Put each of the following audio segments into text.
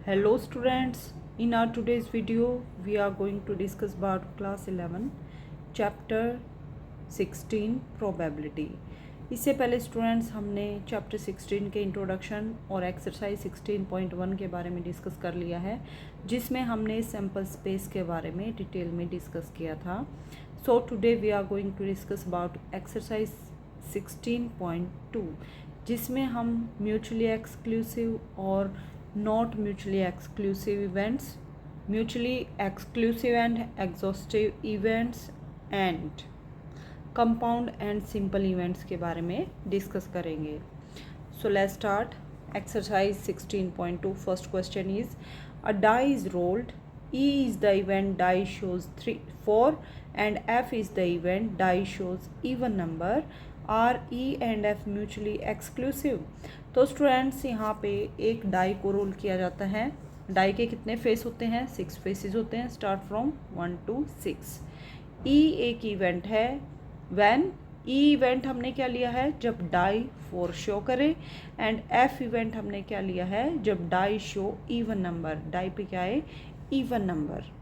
Hello students, in our today's video we are going to discuss about class 11 chapter 16 probability। इससे पहले students हमने chapter 16 के introduction और exercise 16.1 के बारे में डिस्कस कर लिया है, जिसमें हमने सैम्पल स्पेस के बारे में डिटेल में डिस्कस किया था। So today we are going to discuss about exercise 16.2, जिसमें हम म्यूचुअली एक्सक्लूसिव और not mutually exclusive events, mutually exclusive and exhaustive events and compound and simple events के बारे में डिस्कस करेंगे। So let's start exercise 16.2. First question is, a die is rolled. E is the event die shows 4 and F is the event die shows even number. R E and F mutually exclusive. तो students यहाँ पे एक die को role किया जाता है। Die के कितने फेस होते हैं? 6 फेसेस होते हैं, स्टार्ट फ्रॉम 1 to 6। ई एक इवेंट है। व्हेन ई इवेंट हमने क्या लिया है? जब डाई 4 शो करे। एंड एफ इवेंट हमने क्या लिया है? जब die show even number. Die पे क्या है? Even number.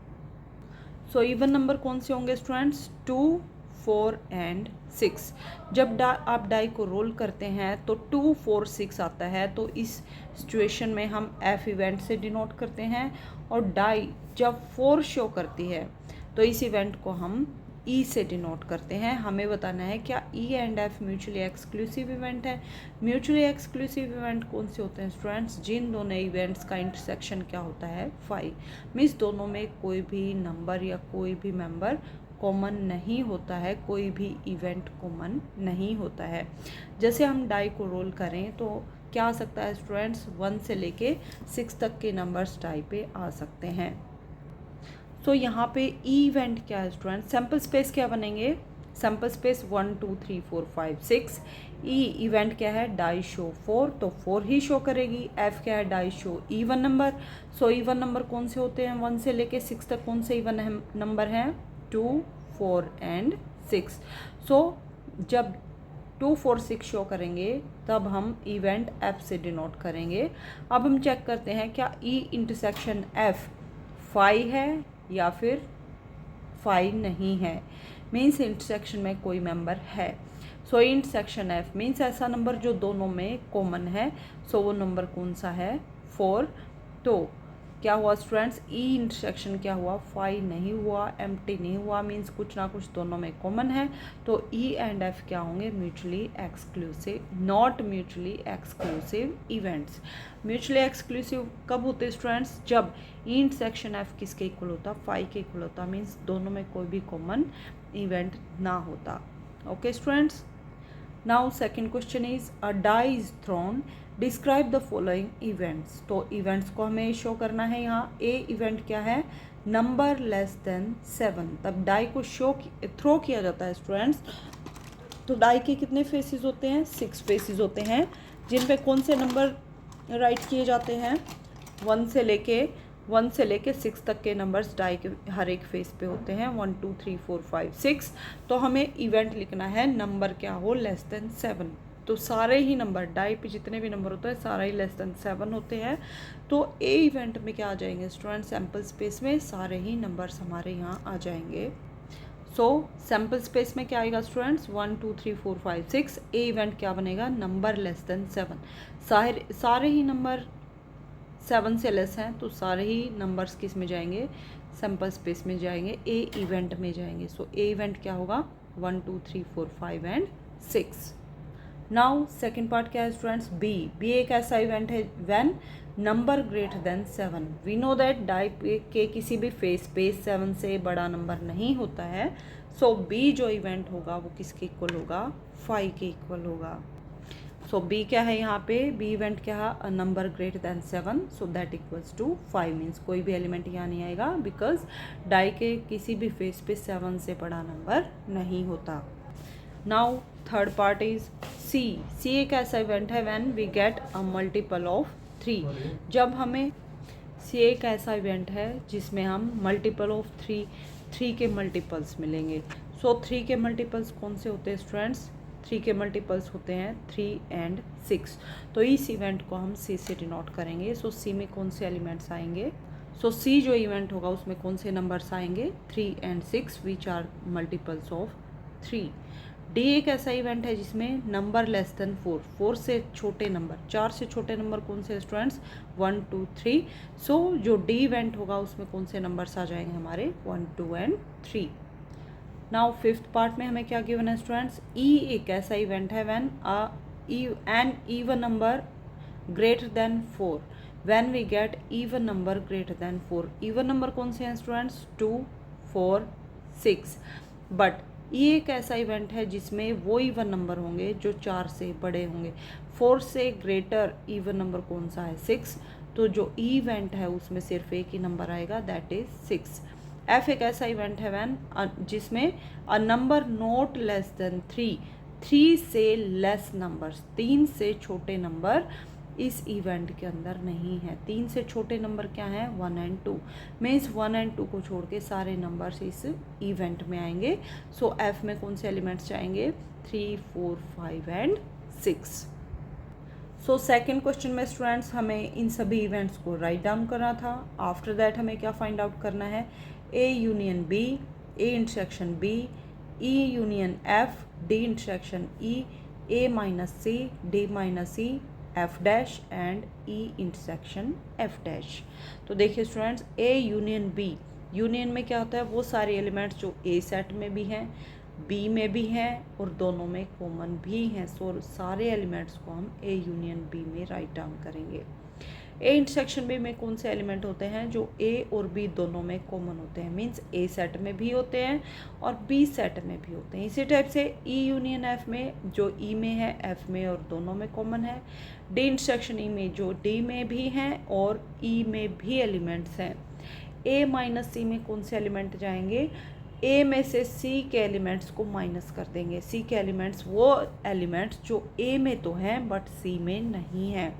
So even number कौन से होंगे स्टूडेंट्स? 2, 4 एंड 6। जब आप डाई को रोल करते हैं तो 2, 4, 6 आता है, तो इस सिचुएशन में हम एफ इवेंट से डिनोट करते हैं। और डाई जब 4 शो करती है तो इस इवेंट को हम ई से डिनोट करते हैं। हमें बताना है क्या E and F mutually exclusive event है। म्यूचुअली एक्सक्लूसिव इवेंट कौन से होते हैं स्टूडेंट्स? जिन दोनों इवेंट्स का इंटरसेक्शन क्या होता है? 5। मीन्स दोनों में कोई भी नंबर या कोई भी मेंबर कॉमन नहीं होता है, कोई भी इवेंट कॉमन नहीं होता है। जैसे हम डाई को रोल करें तो क्या आ सकता है स्टूडेंट्स? 1 से लेके 6 तक के नंबर्स डाई पे आ सकते हैं। तो यहाँ पे इवेंट क्या है स्टूडेंट? सैम्पल स्पेस क्या बनेंगे? Sample space 1, 2, 3, 4, 5, 6। ई इवेंट क्या है? डाई शो 4, तो 4 ही शो करेगी। एफ क्या है? Die show even number. So even number कौन से होते हैं? 1 से लेके 6 तक कौन से इवन नंबर हैं? 2, 4 एंड 6। सो जब 2, 4, 6 शो करेंगे तब हम इवेंट एफ से डिनोट करेंगे। अब हम चेक करते हैं क्या ई इंटरसेक्शन एफ 5 है या फिर 5 नहीं है। मीन्स इंटरसेक्शन में कोई मेंबर है। सो इंटरसेक्शन एफ मीन्स ऐसा नंबर जो दोनों में कॉमन है। सो वो नंबर कौन सा है? 4। तो क्या हुआ स्टूडेंट्स? ई इंटरसेक्शन क्या हुआ? 5 नहीं हुआ, एम्प्टी नहीं हुआ। मीन्स कुछ ना कुछ दोनों में कॉमन है। तो ई एंड एफ क्या होंगे? Mutually exclusive, not mutually exclusive events. Mutually exclusive कब होते हैं स्टूडेंट्स? जब ई इंटरसेक्शन एफ किसके इक्वल होता? 5 के इक्वल होता। मीन्स दोनों में कोई भी कॉमन इवेंट ना होता। Okay students, now second question is, a die is thrown, describe the following events. तो इवेंट्स को हमें शो करना है। यहाँ ए इवेंट क्या है? Number less than 7। तब डाई को थ्रो किया जाता है स्टूडेंट्स। तो डाई के कितने फेसेस होते हैं? 6 फेसेस होते हैं, जिन पे कौन से नंबर राइट किए जाते हैं? 1 से लेके 6 तक के नंबर्स डाई के हर एक फेस पे होते हैं। 1, 2, 3, 4, 5, 6। तो हमें इवेंट लिखना है नंबर क्या हो? Less than 7। तो सारे ही नंबर डाई पे जितने भी नंबर होते हैं सारे ही लेस देन 7 होते हैं। तो ए इवेंट में क्या आ जाएंगे स्टूडेंट? सैम्पल स्पेस में सारे ही नंबर्स हमारे यहाँ आ जाएंगे। सो सैम्पल स्पेस में क्या आएगा स्टूडेंट्स? 1, 2, 3, 4, 5, 6। ए इवेंट क्या बनेगा? Number less than 7। सारे ही नंबर 7 से लेस हैं, तो सारे ही नंबर्स किस में जाएंगे? सैम्पल स्पेस में जाएंगे, ए इवेंट में जाएंगे। सो ए इवेंट क्या होगा? 1, 2, 3, 4, 5 एंड 6। नाउ सेकेंड पार्ट क्या है स्टूडेंट्स? बी एक ऐसा इवेंट है when number greater than 7। We know that die के किसी भी फेस पे 7 से बड़ा नंबर नहीं होता है। सो बी जो इवेंट होगा वो किसके इक्वल होगा? 5 के इक्वल होगा। सो बी क्या है यहाँ पे? बी इवेंट क्या है? A number greater than 7, so that equals to 5। Means कोई भी एलिमेंट यहाँ नहीं आएगा, बिकॉज डाई के किसी भी फेस पे 7 से बड़ा नंबर नहीं होता। Now third part is C एक ऐसा इवेंट है when we get a multiple of 3। जब हमें सी एक ऐसा इवेंट है जिसमें हम मल्टीपल ऑफ 3 के मल्टीपल्स मिलेंगे। सो 3 के मल्टीपल्स कौन से होते हैं स्टूडेंट्स? 3 के मल्टीपल्स होते हैं 3 एंड 6। तो इस इवेंट को हम सी से डिनोट करेंगे। सो सी में कौन से एलिमेंट्स आएंगे? सो सी जो इवेंट होगा उसमें कौन से नंबर्स आएंगे? 3 and 6 which are multiples of 3। D एक ऐसा इवेंट है जिसमें नंबर लेस देन 4, 4 से छोटे नंबर, 4 से छोटे नंबर कौन से स्टूडेंट्स? 1 2 3। सो जो डी इवेंट होगा उसमें कौन से नंबर्स आ जाएंगे हमारे? 1 2 एंड 3। नाउ फिफ्थ पार्ट में हमें क्या गिवन है स्टूडेंट्स? ई एक ऐसा इवेंट है when an even number greater than 4, when we get even number greater than 4। Even number कौन से हैं स्टूडेंट्स? 2 4 6। बट ये एक ऐसा इवेंट है जिसमें वो इवन नंबर होंगे जो 4 से बड़े होंगे। 4 से ग्रेटर इवन नंबर कौन सा है? 6। तो जो इवेंट है उसमें सिर्फ एक ही नंबर आएगा, दैट इज 6। एफ एक ऐसा इवेंट है व्हेन जिसमें a number not less than 3, 3 से लेस नंबर्स, 3 से छोटे नंबर इस इवेंट के अंदर नहीं है। 3 से छोटे नंबर क्या हैं? 1 एंड 2। मीन्स 1 एंड 2 को छोड़ के सारे नंबर्स इस इवेंट में आएंगे। सो एफ में कौन से एलिमेंट्स जाएंगे? 3 4 5 एंड 6। सो सेकेंड क्वेश्चन में स्टूडेंट्स हमें इन सभी इवेंट्स को राइट डाउन करना था। आफ्टर दैट हमें क्या फाइंड आउट करना है? A union B, A intersection B, E union F, D intersection E, A minus C, D minus C, F dash and E intersection F dash. तो देखिए students, A union B, union में क्या होता है? वो सारे एलिमेंट्स जो ए set में भी हैं, बी में भी हैं और दोनों में कॉमन भी हैं। सो सारे एलिमेंट्स को हम ए यूनियन बी में राइट डाउन करेंगे। ए इंटरसेक्शन बी में कौन से एलिमेंट होते हैं जो ए और बी दोनों में कॉमन होते हैं? मीन्स ए सेट में भी होते हैं और बी सेट में भी होते हैं। इसी टाइप से ई यूनियन एफ में जो ई में है एफ में और दोनों में कॉमन है। डी इंटरसेक्शन ई में जो डी में भी हैं और ई में भी एलिमेंट्स हैं। ए माइनस सी में कौन से एलिमेंट जाएंगे? ए में से सी के एलिमेंट्स को माइनस कर देंगे। सी के एलिमेंट्स वो एलिमेंट्स जो ए में तो हैं बट सी में नहीं है।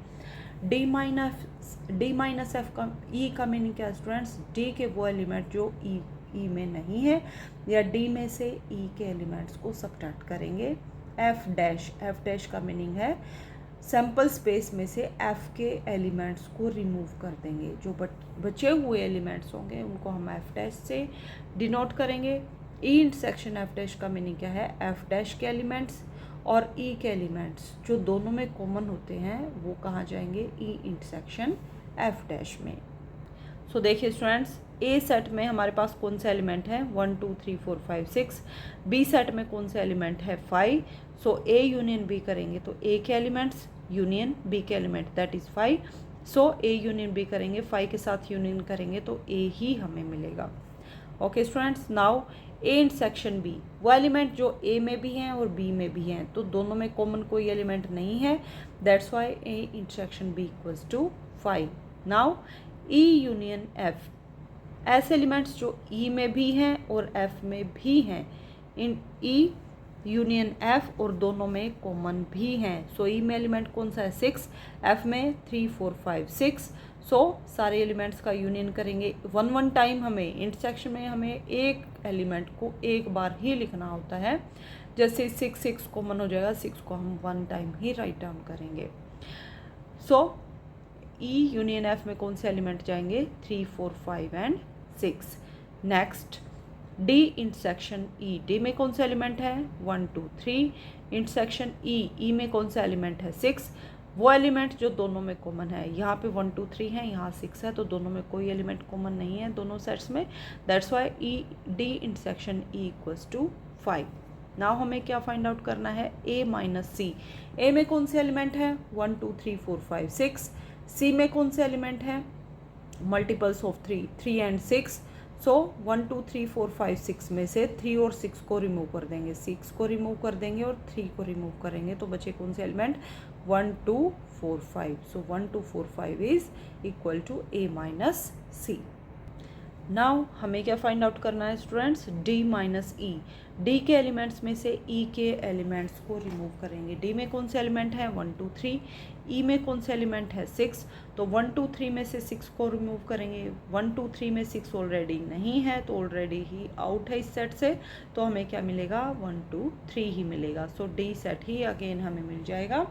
डी माइनस एफ का ई का मीनिंग क्या है स्टूडेंट्स? डी के वो एलिमेंट जो ई में नहीं है या डी में से ई के एलिमेंट्स को सब्ट्रैक्ट करेंगे। एफ डैश का मीनिंग है सैम्पल स्पेस में से एफ के एलिमेंट्स को रिमूव कर देंगे। जो बचे हुए एलिमेंट्स होंगे उनको हम एफ डैश से डिनोट करेंगे। ई इंटरसेक्शन एफ डैश का मीनिंग क्या है? एफ डैश के एलिमेंट्स और ई के एलिमेंट्स जो दोनों में कॉमन होते हैं वो कहाँ जाएंगे? ई इंटरसेक्शन एफ डैश में। सो देखिए स्टूडेंट्स, ए सेट में हमारे पास कौन सा एलिमेंट है? 1 2 3 4 5 6। बी सेट में कौन सा एलिमेंट है? 5। सो ए यूनियन बी करेंगे तो ए के एलिमेंट्स यूनियन बी के element that is 5। So A union B करेंगे, 5 के साथ यूनियन करेंगे तो ए ही हमें मिलेगा। Okay students, now A intersection B, वो एलिमेंट जो ए में भी हैं और बी में भी हैं, तो दोनों में कॉमन कोई एलिमेंट नहीं है, that's why A intersection B equals to 5। Now E union F, ऐसे एलिमेंट्स जो ई में भी हैं और एफ में भी हैं, इन ई यूनियन एफ और दोनों में कॉमन भी हैं। सो ई में एलिमेंट कौन सा है? 6, एफ में 3 4 5 6। सो सारे एलिमेंट्स का यूनियन करेंगे। 1 टाइम हमें इंटरसेक्शन में हमें एक एलिमेंट को एक बार ही लिखना होता है। जैसे 6 कॉमन हो जाएगा, 6 को हम 1 टाइम ही राइट डाउन करेंगे। सो ई यूनियन एफ में कौन से एलिमेंट जाएंगे? 3 4 5 and 6। Next D intersection E, D में कौन सा एलिमेंट है? 1 2 3। इंटरसेक्शन ई में कौन सा एलिमेंट है? 6। वो एलिमेंट जो दोनों में कॉमन है, यहाँ पे 1 2 3 है, यहाँ 6 है, तो दोनों में कोई एलिमेंट कॉमन नहीं है दोनों सेट्स में, that's why E D intersection E equals to 5। Now हमें क्या फाइंड आउट करना है? ए माइनस सी, ए में कौन से एलिमेंट है? 1 2 3 4 5 6। सी में कौन से एलिमेंट है? Multiples of 3 and 6। सो 1 2 3 4 5 6 में से 3 और 6 को रिमूव कर देंगे, 6 को रिमूव कर देंगे और 3 को रिमूव करेंगे, तो बचे कौन से element? 1 2 4 5। So 1 2 4 5 is equal to A minus C. Now हमें क्या फाइंड आउट करना है students, D minus E. D के एलिमेंट्स में से ई के एलिमेंट्स को रिमूव करेंगे। डी में कौन से एलिमेंट हैं 1 2 3, ई में कौन से एलिमेंट है 6, तो 1 2 3 में से 6 को रिमूव करेंगे। 1 2 3 में 6 ऑलरेडी नहीं है तो ऑलरेडी ही आउट है इस सेट से, तो हमें क्या मिलेगा 1 2 3 ही मिलेगा। सो डी सेट ही अगेन हमें मिल जाएगा।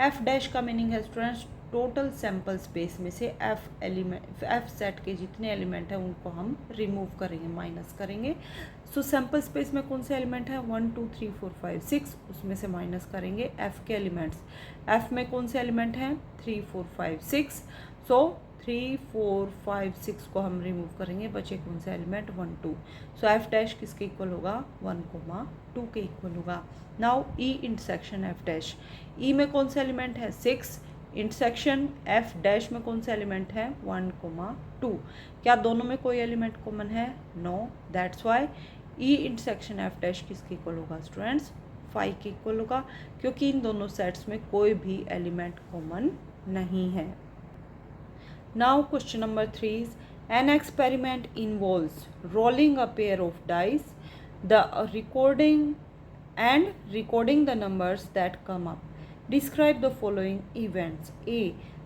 एफ डैश का मीनिंग है स्टूडेंट्स टोटल सैम्पल स्पेस में से एफ सेट के जितने एलिमेंट हैं उनको हम रिमूव करेंगे, माइनस करेंगे। सो सैम्पल स्पेस में कौन से एलिमेंट हैं 1 2 3 4 5 6, उसमें से माइनस करेंगे एफ के एलिमेंट्स। एफ में कौन से एलिमेंट हैं 3 4 5 6, सो 3 4 5 6 को हम रिमूव करेंगे, बचे कौन से एलिमेंट 1 2। सो एफ डैश किसके इक्वल होगा 1 2 के इक्वल होगा। Now E intersection F dash, E में कौन से एलिमेंट है 6, इंटरसेक्शन एफ डैश में कौन सा एलिमेंट है 1 2। क्या दोनों में कोई एलिमेंट कॉमन है, no, that's why E intersection F dash किसके इक्वल होगा स्टूडेंट्स 5 के इक्वल होगा, क्योंकि इन दोनों सेट्स में कोई भी एलिमेंट कॉमन नहीं है। Now question number 3 is an experiment involves rolling a pair of dice the recording the numbers that come up. Describe the following events. A.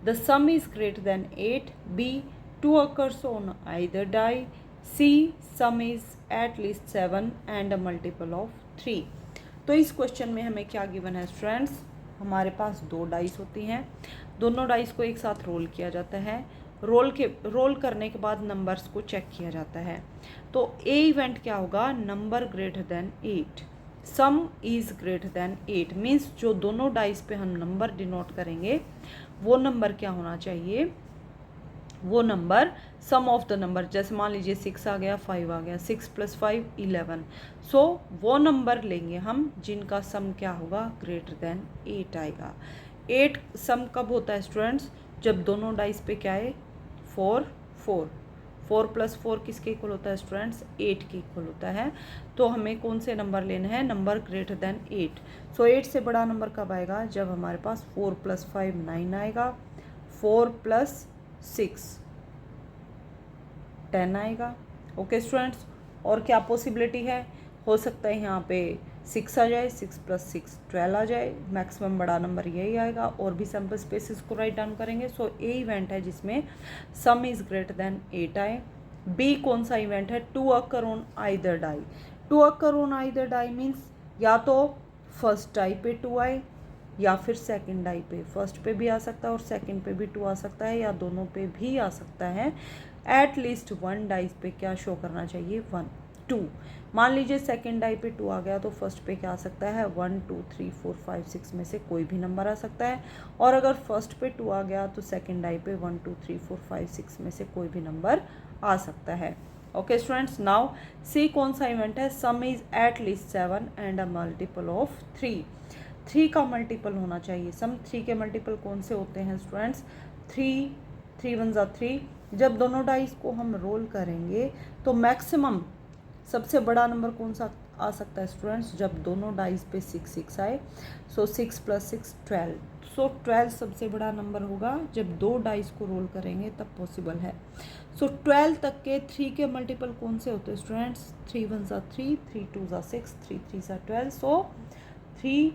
The sum is greater than 8. B. 2 occurs on either die. C. Sum is at least 7 and a multiple of 3. तो इस question में हमें क्या given है students, हमारे पास दो dice होती हैं, दोनों डाइस को एक साथ रोल किया जाता है। रोल करने के बाद नंबर्स को चेक किया जाता है। तो ए इवेंट क्या होगा, number greater then 8, some is greater than 8, means जो दोनों डाइस पे हम नंबर डिनोट करेंगे वो नंबर क्या होना चाहिए, वो number sum of the number, जैसे मान लीजिए 6 आ गया 5 आ गया, 6 + 5 11, सो वो नंबर लेंगे हम जिनका सम क्या होगा ग्रेटर देन 8 आएगा। 8 सम कब होता है स्टूडेंट्स, जब दोनों डाइस पे क्या है 4 4 4 + 4 किसके इक्वल होता है स्टूडेंट्स 8 के इक्वल होता है। तो हमें कौन से नंबर लेने हैं, नंबर ग्रेटर देन 8। सो 8 से बड़ा नंबर कब आएगा, जब हमारे पास 4 + 5 9 आएगा, 4 + 6 10 आएगा। ओके स्टूडेंट्स, और क्या पॉसिबिलिटी है, हो सकता है यहाँ पे 6 आ जाए, 6 + 6 12 आ जाए, मैक्सिमम बड़ा नंबर यही आएगा। और भी सैम्पल स्पेसिस को राइट डाउन करेंगे। सो ए इवेंट है जिसमें सम इज़ ग्रेटर देन 8 आए। बी कौन सा इवेंट है, 2 occur on either die। 2 occur on either die means या तो फर्स्ट डाई पे 2 आए या फिर सेकंड डाई पे, फर्स्ट पे भी आ सकता है और सेकंड पे भी 2 आ सकता है, या दोनों पे भी आ सकता है। एट लीस्ट 1 डाइस पे क्या शो करना चाहिए 1 2। मान लीजिए सेकंड डाई पे 2 आ गया तो फर्स्ट पे क्या आ सकता है 1 2 3 4 5 6 में से कोई भी नंबर आ सकता है, और अगर फर्स्ट पे 2 आ गया तो सेकंड डाई पे 1 2 3 4 5 6 में से कोई भी नंबर आ सकता है। ओके स्टूडेंट्स, नाउ सी कौन सा इवेंट है, सम is at least 7 and a multiple of 3। 3 का मल्टीपल होना चाहिए, सम 3 के मल्टीपल कौन से होते हैं स्टूडेंट्स 3 3 1 ज़ा 3। जब दोनों डाइस को हम रोल करेंगे तो मैक्सिमम सबसे बड़ा नंबर कौन सा आ सकता है स्टूडेंट्स, जब दोनों डाइस पे 6 6 आए। सो 6 + 6 12, सो 12 सबसे बड़ा नंबर होगा जब दो डाइस को रोल करेंगे तब पॉसिबल है। सो 12 तक के 3 के मल्टीपल कौन से होते हैं स्टूडेंट्स, 3 1 ज़ा 3, 3 2 ज़ा 6, 3 3 ज़ा 12, सो 3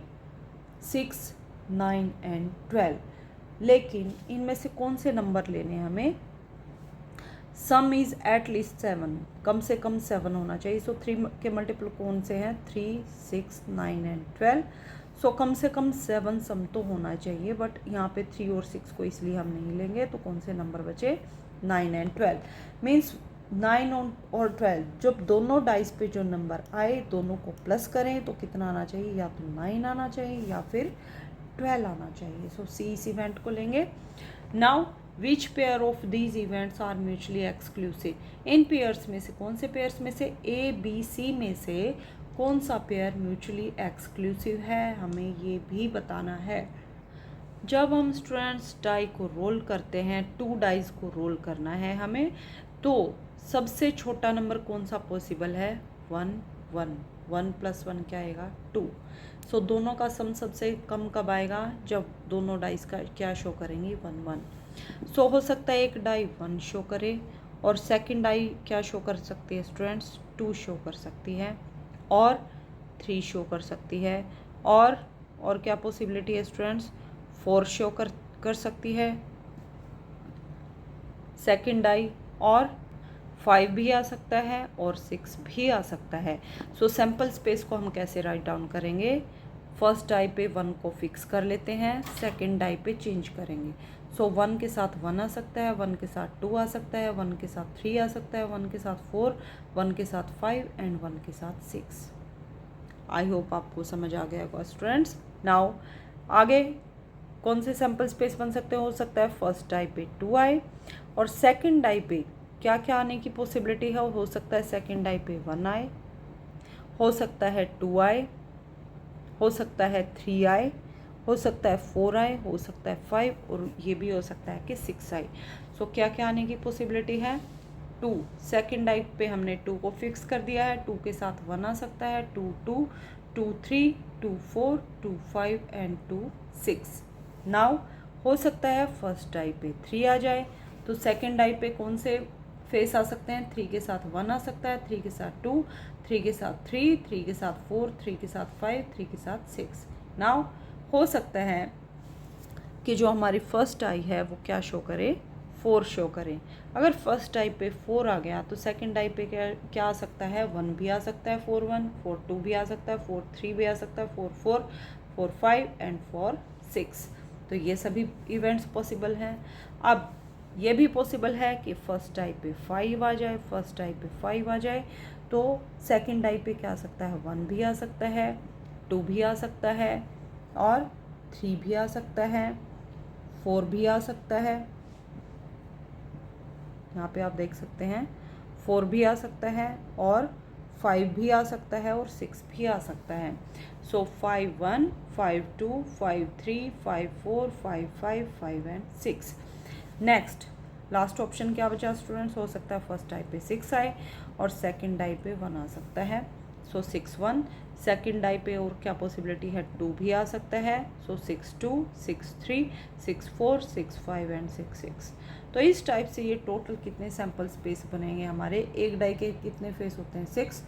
6 9 एंड 12। लेकिन इनमें से कौन से नंबर लेने हैं हमें, सम इज़ एट लीस्ट 7, कम से कम 7 होना चाहिए। सो 3 के मल्टीपल कौन से हैं 3 6 9 एंड 12, सो कम से कम 7 सम तो होना चाहिए, बट यहाँ पे 3 और 6 को इसलिए हम नहीं लेंगे। तो कौन से नंबर बचे 9 एंड 12, मीन्स 9 और 12 जब दोनों डाइस पे जो नंबर आए दोनों को प्लस करें तो कितना आना चाहिए, या तो 9 आना चाहिए या फिर 12 आना चाहिए। सो सी इस इवेंट को लेंगे। Now which pair of these events are mutually exclusive, इन पेयर्स में से कौन से पेयर्स में से ए बी सी में से कौन सा पेयर म्यूचुअली एक्सक्लूसिव है, हमें ये भी बताना है। जब हम स्टूडेंट्स डाई को रोल करते हैं, 2 डाइस को रोल करना है हमें, तो सबसे छोटा नंबर कौन सा पॉसिबल है 1 1 1 + 1 क्या आएगा 2। सो दोनों का सम सबसे कम कब आएगा, जब दोनों डाइस का क्या शो करेंगी 1 1। सो हो सकता है एक डाई 1 शो करे और सेकंड आई क्या शो कर सकती है स्टूडेंट्स, 2 शो कर सकती है और 3 शो कर सकती है और क्या पॉसिबिलिटी है स्टूडेंट्स, 4 शो कर सकती है सेकंड आई, और 5 भी आ सकता है और 6 भी आ सकता है। सो सैम्पल स्पेस को हम कैसे राइट डाउन करेंगे, फर्स्ट डाई पे 1 को फिक्स कर लेते हैं, सेकंड डाई पे चेंज करेंगे। सो 1 के साथ 1 आ सकता है, 1 के साथ 2 आ सकता है, 1 के साथ 3 आ सकता है, 1 के साथ 4, 1 के साथ 5 एंड 1 के साथ 6। आई होप आपको समझ आ गया होगा स्टूडेंट्स। नाउ आगे कौन से सैम्पल स्पेस बन सकते हैं, हो सकता है फर्स्ट डाई पे 2 आए और सेकंड डाई पे क्या क्या आने की पॉसिबिलिटी है, हो सकता है सेकंड डाई पे 1 आए, हो सकता है 2 आए, हो सकता है 3 आए, हो सकता है 4 आए, हो सकता है 5 और ये भी हो सकता है कि 6 आए। सो क्या क्या आने की पॉसिबिलिटी है, 2 सेकंड डाई पे हमने 2 को फिक्स कर दिया है, 2 के साथ 1 आ सकता है, 2 2 2 3 2 4 2 5 एंड 2 6। नाउ हो सकता है फर्स्ट डाई पे 3 आ जाए, तो सेकंड डाई पे कौन से फेस आ सकते हैं, 3 के साथ 1 आ सकता है, 3 के साथ 2, 3 के साथ 3, 3 के साथ 4, 3 के साथ 5, 3 के साथ 6। नाउ हो सकता है कि जो हमारी फर्स्ट आई है वो क्या शो करे, 4 शो करें। अगर फर्स्ट डाई पे 4 आ गया तो सेकंड डाई पे क्या आ सकता है, 1 भी आ सकता है, 4 1, 4 2 भी आ सकता है, 4 3 भी आ सकता है, 4 4 4 5 एंड 4 6। तो ये सभी इवेंट्स पॉसिबल हैं। अब ये भी पॉसिबल है कि फर्स्ट डाई पे 5 आ जाए, फर्स्ट डाई पे 5 आ जाए तो सेकंड डाई पे क्या आ सकता है, 1 भी आ सकता है, 2 भी आ सकता है और 3 भी आ सकता है, 4 भी आ सकता है, यहाँ पे आप देख सकते हैं 4 भी आ सकता है और 5 भी आ सकता है और 6 भी आ सकता है। सो 5 1 5 2 5 3 5 4 5 5 5 एंड 6। नेक्स्ट लास्ट ऑप्शन क्या बचा स्टूडेंट्स, हो सकता है फर्स्ट डाई पे 6 आए और सेकंड डाई पे 1 आ सकता है। सो 6 1, सेकंड डाई पे और क्या पॉसिबिलिटी है, 2 भी आ सकता है। सो 6 2 6 3 6 4 6 5 एंड 6 6। तो इस टाइप से ये टोटल कितने सैम्पल स्पेस बनेंगे हमारे, एक डाई के कितने फेस होते हैं 6,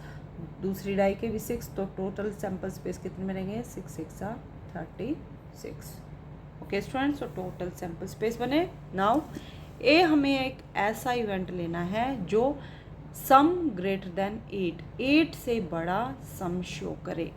दूसरी डाई के भी 6, तो टोटल सैम्पल स्पेस कितने बनेंगे, 6 6 36। ओके स्टूडेंट्स, तो टोटल सैम्पल स्पेस बने। नाउ ए हमें एक ऐसा इवेंट लेना है जो सम ग्रेटर देन 8 से बड़ा सम शो करे।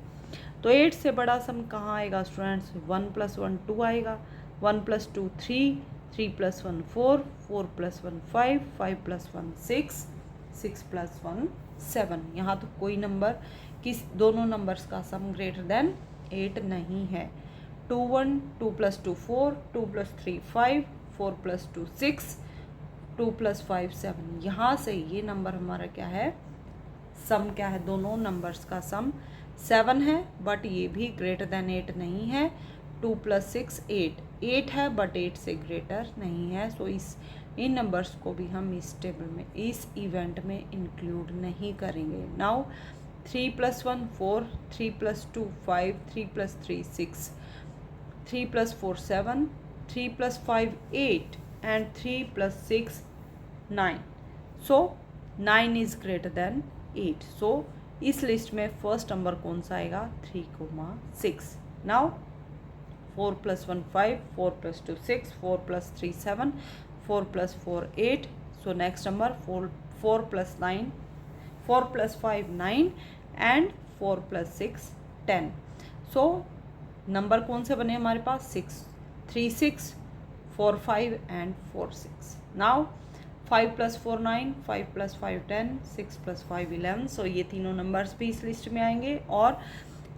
तो 8 से बड़ा सम कहाँ आएगा स्टूडेंट्स, 1 + 1 2 आएगा, 1 + 2 3, 3 + 1 4, 4 + 1 5, 5 + 1 6, 6 + 1 7। यहाँ तो कोई नंबर किस दोनों नंबर्स का सम ग्रेटर देन 8 नहीं है। 2 1 2 + 2 4, 2 + 3 5, 4 + 2 6, 2 + 5 7। यहाँ से ये नंबर हमारा क्या है, सम क्या है, दोनों नंबर्स का सम 7 है बट ये भी ग्रेटर देन 8 नहीं है। 2 + 6 8 है बट 8 से ग्रेटर नहीं है। सो इन नंबर्स को भी हम इस टेबल में, इस इवेंट में इंक्लूड नहीं करेंगे। Now 3 + 1 4, 3 + 2 5, 3 + 3 6, 3 + 4 7, 3 + 5 8 and 3 + 6 9। So 9 is greater than 8। सो इस लिस्ट में फर्स्ट नंबर कौन सा आएगा, 3,6। Now 4 + 1 5, 4 + 2 6, 4 + 3 7, 4 + 4 8। So next number 4 + 9, 4 + 5 9 and 4 + 6 10। So number कौन से बने हमारे पास, 6 3 6 4 5 एंड 4 6। नाउ 5 + 4 9, 5 + 5 10, 6 + 5 11। सो ये तीनों नंबर्स भी इस लिस्ट में आएंगे और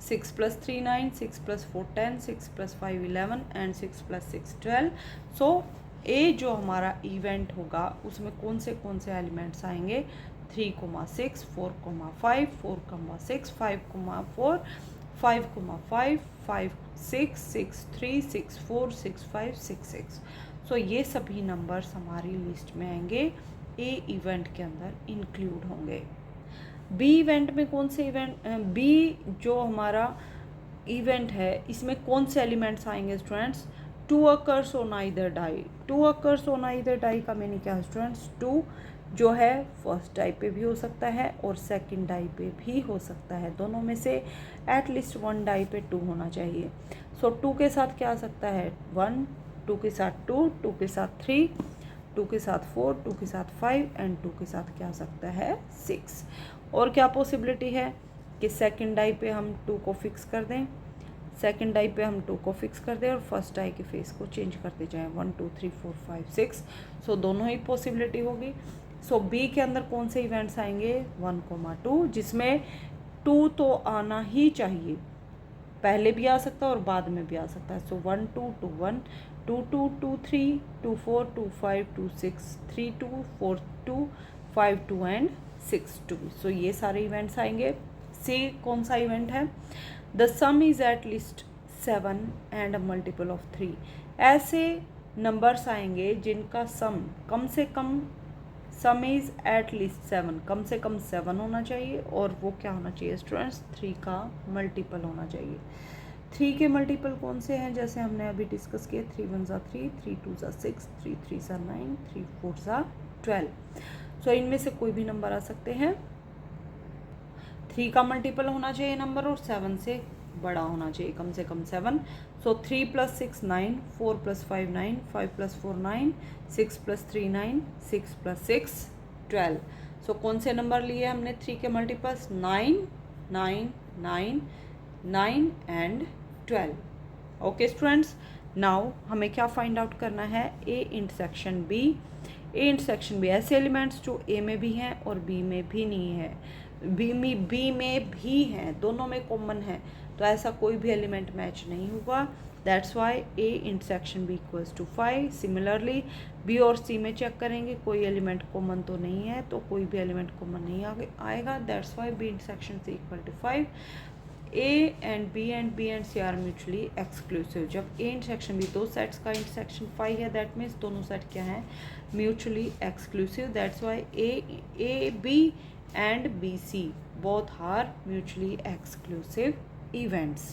6 + 3 9, 6 + 4 10, 6 + 5 11 एंड 6 + 6 12। सो ए जो हमारा इवेंट होगा उसमें कौन से एलिमेंट्स आएंगे, 3 6 4 5 4 6 5 4 5 5 5 6 6 3 6 4 6 5 6 6। सो ये सभी नंबर्स हमारी लिस्ट में आएंगे, ए इवेंट के अंदर इंक्लूड होंगे। बी इवेंट में कौन से इवेंट, बी जो हमारा इवेंट है इसमें कौन से एलिमेंट्स आएंगे students, two occurs on either die. Two occurs on either die का मीनिंग क्या है स्टूडेंट्स? टू जो है फर्स्ट डाई पे भी हो सकता है और सेकंड डाई पे भी हो सकता है, दोनों में से एटलीस्ट वन डाई पे टू होना चाहिए। सो टू के साथ क्या आ सकता है? वन, टू के साथ टू, टू के साथ थ्री, टू के साथ फोर, टू के साथ फाइव एंड टू के साथ क्या आ सकता है? सिक्स। और क्या पॉसिबिलिटी है कि सेकंड डाई पे हम टू को फिक्स कर दें, सेकंड डाई पे हम टू को फिक्स कर दें और फर्स्ट डाई के फेस को चेंज करते जाएं, 1 2 3 4 5 6। सो दोनों ही पॉसिबिलिटी होगी। सो बी के अंदर कौन से इवेंट्स आएंगे? 1, 2, जिसमें टू तो आना ही चाहिए, पहले भी आ सकता है और बाद में भी आ सकता है। सो 1 2 2 1, 2 2 2 3, 2 4 2 5 2 6, 3 2 4 2, 5 2 एंड 6 2। सो ये सारे इवेंट्स आएंगे। सी कौन सा इवेंट है? The some is at least 7 and a multiple of 3। ऐसे नंबर्स आएंगे जिनका सम कम से कम, सम इज एट लीस्ट 7, कम से कम 7 होना चाहिए और वो क्या होना चाहिए स्टूडेंट्स? 3 का मल्टीपल होना चाहिए। 3 के मल्टीपल कौन से हैं? जैसे हमने अभी डिस्कस किए, 3 1 ज़ा 3, 3 2 ज़ा 6, 3 3 ज़ा 9, 3 4 ज़ा 12। सो इनमें से कोई भी नंबर आ सकते हैं। 3 का मल्टीपल होना चाहिए नंबर और 7 से बड़ा होना चाहिए, कम से कम 7। सो 3 + 6 9, 4 + 5 9, 5 + 4 9, 6 + 3 9, 6 + 6 12। सो कौन से नंबर लिए हमने 3 के multiples? 9 9 9 9 and 12। Okay students, now हमें क्या फाइंड आउट करना है? A intersection B. A intersection B, ऐसे एलिमेंट्स जो ए में भी हैं और बी में भी नहीं है, बी में भी हैं, दोनों में कॉमन है, तो ऐसा कोई भी एलिमेंट मैच नहीं होगा। That's why A intersection B equals to 5। Similarly B और सी में चेक करेंगे, कोई एलिमेंट कॉमन तो नहीं है, तो कोई भी एलिमेंट कॉमन नहीं आएगा। That's why B intersection C equal to 5। A and B and C are mutually exclusive. जब ए इंटरसेक्शन बी, दो सेट्स का इंटरसेक्शन 5 है, दैट मीन्स दोनों सेट क्या है? Mutually exclusive. That's why A B and BC both are mutually exclusive events.